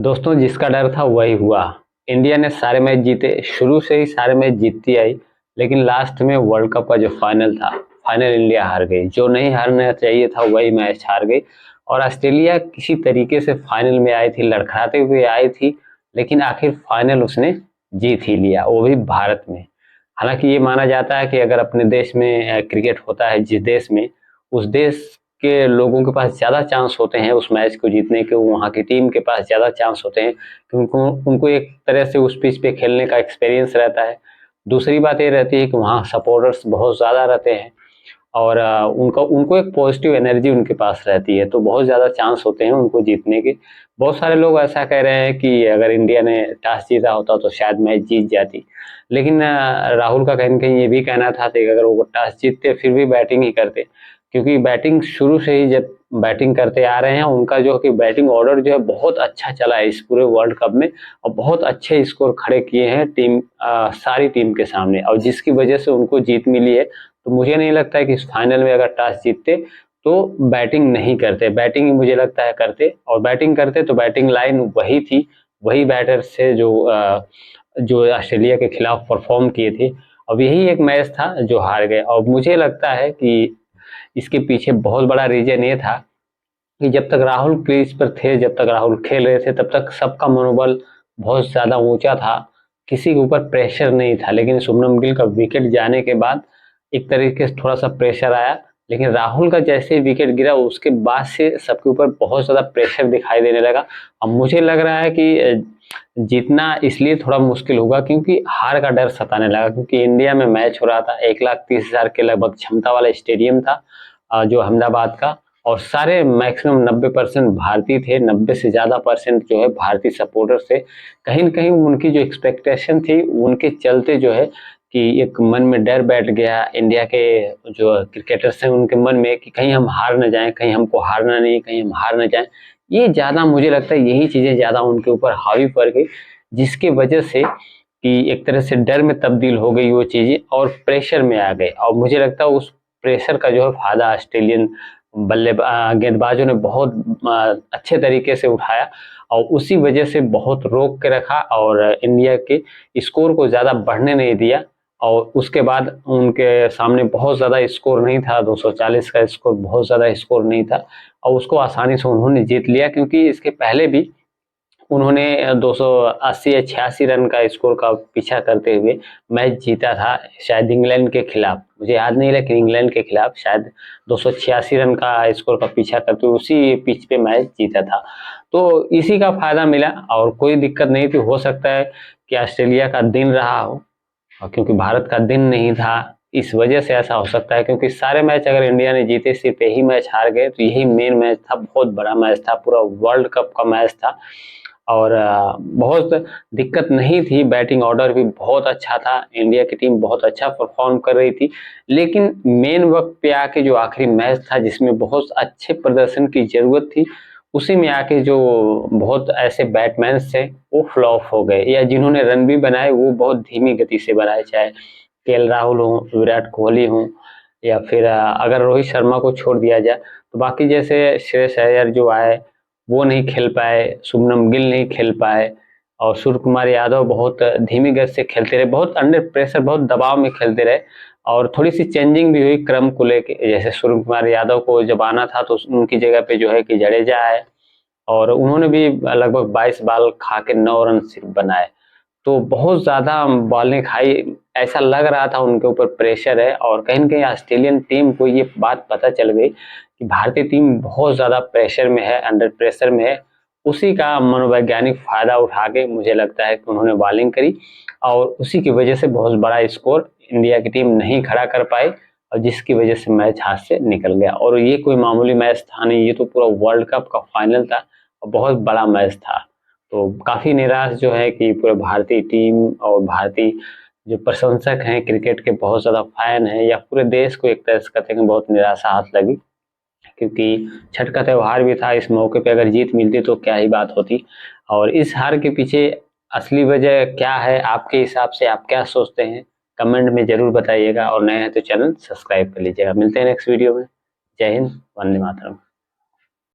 दोस्तों, जिसका डर था वही हुआ। इंडिया ने सारे मैच जीते, शुरू से ही सारे मैच जीतती आई, लेकिन लास्ट में वर्ल्ड कप का जो फाइनल था, फाइनल इंडिया हार गई। जो नहीं हारना चाहिए था वही मैच हार गई। और ऑस्ट्रेलिया किसी तरीके से फाइनल में आई थी, लड़खड़ाते हुए आई थी, लेकिन आखिर फाइनल उसने जीत ही लिया, वो भी भारत में। हालांकि ये माना जाता है कि अगर अपने देश में क्रिकेट होता है, जिस देश में, उस देश के लोगों के पास ज़्यादा चांस होते हैं उस मैच को जीतने के, वहाँ की टीम के पास ज़्यादा चांस होते हैं क्योंकि उनको एक तरह से उस पिच पे खेलने का एक्सपीरियंस रहता है। दूसरी बात ये रहती है कि वहाँ सपोर्टर्स बहुत ज़्यादा रहते हैं और उनको उनको एक पॉजिटिव एनर्जी उनके पास रहती है, तो बहुत ज़्यादा चांस होते हैं उनको जीतने के। बहुत सारे लोग ऐसा कह रहे हैं कि अगर इंडिया ने टॉस जीता होता तो शायद मैच जीत जाती, लेकिन राहुल का कहीं न कहीं ये भी कहना था कि अगर वो टॉस जीतते फिर भी बैटिंग ही करते, क्योंकि बैटिंग शुरू से ही जब बैटिंग करते आ रहे हैं, उनका जो है कि बैटिंग ऑर्डर जो है बहुत अच्छा चला है इस पूरे वर्ल्ड कप में और बहुत अच्छे स्कोर खड़े किए हैं सारी टीम के सामने, और जिसकी वजह से उनको जीत मिली है। तो मुझे नहीं लगता है कि इस फाइनल में अगर टॉस जीतते तो बैटिंग नहीं करते, बैटिंग ही मुझे लगता है करते, और बैटिंग करते तो बैटिंग लाइन वही थी, वही बैटर से जो ऑस्ट्रेलिया के खिलाफ परफॉर्म किए थे। अब यही एक मैच था जो हार गए, और मुझे लगता है कि इसके पीछे बहुत बड़ा रीजन ये था कि जब तक राहुल क्रीज पर थे, जब तक राहुल खेल रहे थे, तब तक सबका मनोबल बहुत ज़्यादा ऊंचा था, किसी के ऊपर प्रेशर नहीं था। लेकिन शुभमन गिल का विकेट जाने के बाद एक तरीके से थोड़ा सा प्रेशर आया, लेकिन राहुल का जैसे ही विकेट गिरा उसके बाद से सबके ऊपर बहुत ज़्यादा प्रेशर दिखाई देने लगा। अब मुझे लग रहा है कि जीतना इसलिए थोड़ा मुश्किल होगा क्योंकि हार का डर सताने लगा, क्योंकि इंडिया में मैच हो रहा था, 1,30,000 के लगभग क्षमता वाला स्टेडियम था जो अहमदाबाद का, और सारे मैक्सिमम 90% भारतीय थे, 90 से ज़्यादा परसेंट जो है भारतीय सपोर्टर्स थे। कहीं न कहीं उनकी जो एक्सपेक्टेशन थी उनके चलते जो है कि एक मन में डर बैठ गया इंडिया के जो क्रिकेटर्स हैं उनके मन में कि कहीं हम हार ना जाएँ, कहीं हमको हारना नहीं, कहीं हम हार ना जाएँ। ये ज़्यादा मुझे लगता है यही चीज़ें ज़्यादा उनके ऊपर हावी पड़ गई, जिसकी वजह से कि एक तरह से डर में तब्दील हो गई वो चीज़ें और प्रेशर में आ गए, और मुझे लगता है उस प्रेशर का जो है फ़ायदा ऑस्ट्रेलियन गेंदबाजों ने बहुत अच्छे तरीके से उठाया और उसी वजह से बहुत रोक के रखा और इंडिया के स्कोर को ज़्यादा बढ़ने नहीं दिया। और उसके बाद उनके सामने बहुत ज़्यादा स्कोर नहीं था, 240 का स्कोर बहुत ज़्यादा स्कोर नहीं था, और उसको आसानी से उन्होंने जीत लिया, क्योंकि इसके पहले भी उन्होंने 280 या 86 रन का स्कोर का पीछा करते हुए मैच जीता था, शायद इंग्लैंड के खिलाफ, मुझे याद नहीं, लेकिन इंग्लैंड के खिलाफ शायद 286 रन का स्कोर का पीछा करते हुए उसी पिच पे मैच जीता था। तो इसी का फायदा मिला और कोई दिक्कत नहीं थी। हो सकता है कि ऑस्ट्रेलिया का दिन रहा हो, और क्योंकि भारत का दिन नहीं था इस वजह से ऐसा हो सकता है, क्योंकि सारे मैच अगर इंडिया ने जीते सिर्फ यही मैच हार गए, तो यही मेन मैच था, बहुत बड़ा मैच था, पूरा वर्ल्ड कप का मैच था। और बहुत दिक्कत नहीं थी, बैटिंग ऑर्डर भी बहुत अच्छा था, इंडिया की टीम बहुत अच्छा परफॉर्म कर रही थी, लेकिन मेन वक्त पे आके जो आखिरी मैच था जिसमें बहुत अच्छे प्रदर्शन की जरूरत थी, उसी में आके जो बहुत ऐसे बैट्समैन थे वो फ्लॉप हो गए, या जिन्होंने रन भी बनाए वो बहुत धीमी गति से बनाए, चाहे केएल राहुल हो, विराट कोहली हो, या फिर अगर रोहित शर्मा को छोड़ दिया जाए तो बाकी जैसे श्रेयस अय्यर जो आए वो नहीं खेल पाए, शुभमन गिल नहीं खेल पाए, और सूर्य कुमार यादव बहुत धीमी गति से खेलते रहे, बहुत अंडर प्रेशर, बहुत दबाव में खेलते रहे, और थोड़ी सी चेंजिंग भी हुई क्रम को लेके, जैसे सूर्य कुमार यादव को जब आना था तो उनकी जगह पे जो है कि जडेजा आए, और उन्होंने भी लगभग 22 बॉल खा के 9 रन सिर्फ बनाए। तो बहुत ज़्यादा बॉलें खाई, ऐसा लग रहा था उनके ऊपर प्रेशर है, और कहीं न कहीं ऑस्ट्रेलियन टीम को ये बात पता चल गई कि भारतीय टीम बहुत ज़्यादा प्रेशर में है, अंडर प्रेशर में है। उसी का मनोवैज्ञानिक फ़ायदा उठा के मुझे लगता है कि उन्होंने बॉलिंग करी, और उसी की वजह से बहुत बड़ा स्कोर इंडिया की टीम नहीं खड़ा कर पाई, और जिसकी वजह से मैच हाथ से निकल गया। और ये कोई मामूली मैच था नहीं, ये तो पूरा वर्ल्ड कप का फाइनल था और बहुत बड़ा मैच था। तो काफ़ी निराश जो है कि पूरे भारतीय टीम और भारतीय जो प्रशंसक हैं, क्रिकेट के बहुत ज़्यादा फैन हैं, या पूरे देश को एक तरह से कहते हैं कि बहुत निराशा हाथ लगी, क्योंकि छठ का त्योहार भी था, इस मौके पे अगर जीत मिलती तो क्या ही बात होती। और इस हार के पीछे असली वजह क्या है आपके हिसाब से, आप क्या सोचते हैं? कमेंट में ज़रूर बताइएगा, और नए हैं तो चैनल सब्सक्राइब कर लीजिएगा। मिलते हैं नेक्स्ट वीडियो में। जय हिंद, वंदे मातरम।